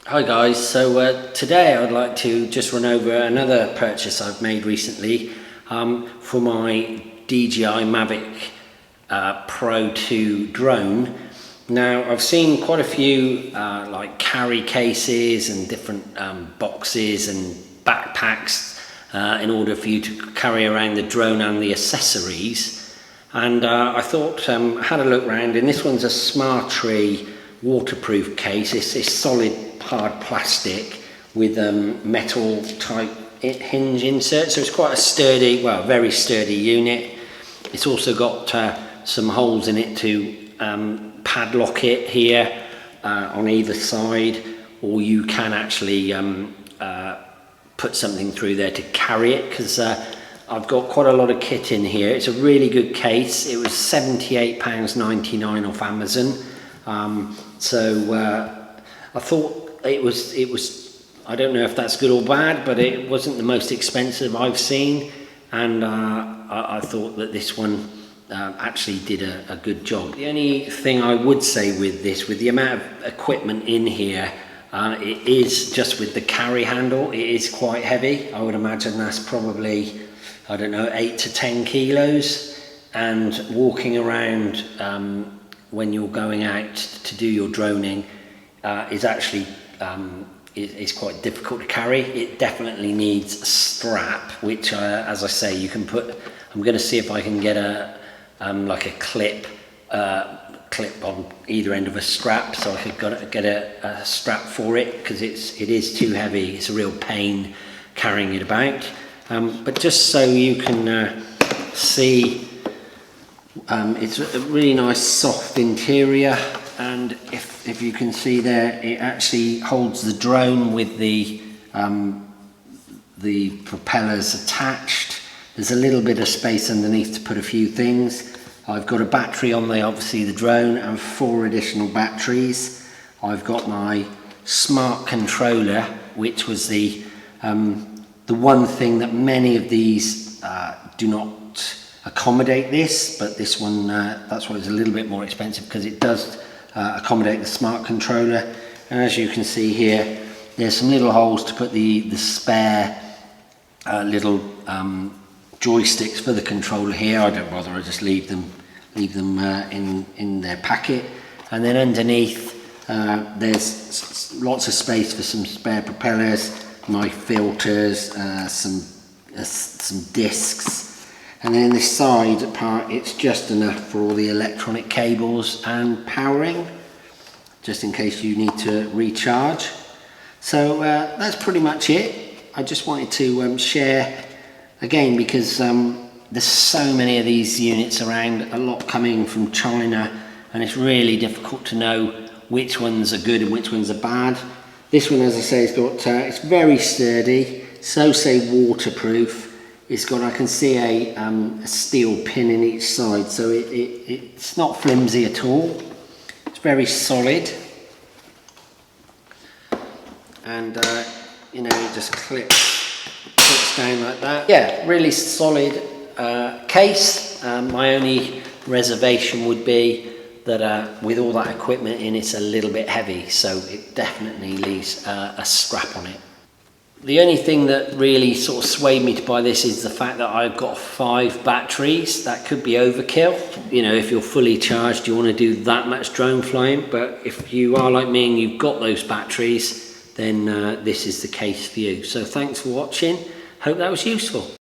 Hi guys, so today I'd like to just run over another purchase I've made recently for my DJI Mavic Pro 2 drone. Now I've seen quite a few like carry cases and different boxes and backpacks in order for you to carry around the drone and the accessories, and I thought I had a look around, and this one's a Smatree waterproof case. It's solid hard plastic with metal type hinge insert, so it's quite a sturdy, well, very sturdy unit. It's also got some holes in it to padlock it here on either side, or you can actually put something through there to carry it, because I've got quite a lot of kit in here. It's a really good case. It was £78.99 off Amazon, so I thought it was I don't know if that's good or bad, but it wasn't the most expensive I've seen, and I thought that this one actually did a good job. The only thing I would say with this, with the amount of equipment in here, it is just with the carry handle, it is quite heavy. I would imagine that's probably, I don't know, 8 to 10 kilos, and walking around when you're going out to do your droning is actually is quite difficult to carry. It definitely needs a strap, which as I say, you can put, I'm going to see if I can get a like a clip on either end of a strap, so I could get a strap for it, because it is too heavy. It's a real pain carrying it about, but just so you can see, it's a really nice soft interior, and if you can see there, it actually holds the drone with the propellers attached. There's a little bit of space underneath to put a few things. I've got a battery on obviously the drone, and 4 additional batteries. I've got my smart controller, which was the one thing that many of these do not accommodate this, but this one, that's why it's a little bit more expensive, because it does accommodate the smart controller. And as you can see here, there's some little holes to put the spare little joysticks for the controller here. I don't bother, I just leave them in their packet. And then underneath there's lots of space for some spare propellers, my filters, some discs. And then in this side part, it's just enough for all the electronic cables and powering, just in case you need to recharge. So that's pretty much it. I just wanted to share again, because there's so many of these units around, a lot coming from China, and it's really difficult to know which ones are good and which ones are bad. This one, as I say, has got it's very sturdy, so say waterproof. It's got, I can see a steel pin in each side, so it's not flimsy at all. It's very solid, and you know, it just clips down like that. Yeah, really solid case. My only reservation would be that with all that equipment in, it's a little bit heavy, so it definitely leaves a strap on it. The only thing that really sort of swayed me to buy this is the fact that I've got 5 batteries. That could be overkill. You know, if you're fully charged, you want to do that much drone flying. But if you are like me and you've got those batteries, then this is the case for you. So thanks for watching. Hope that was useful.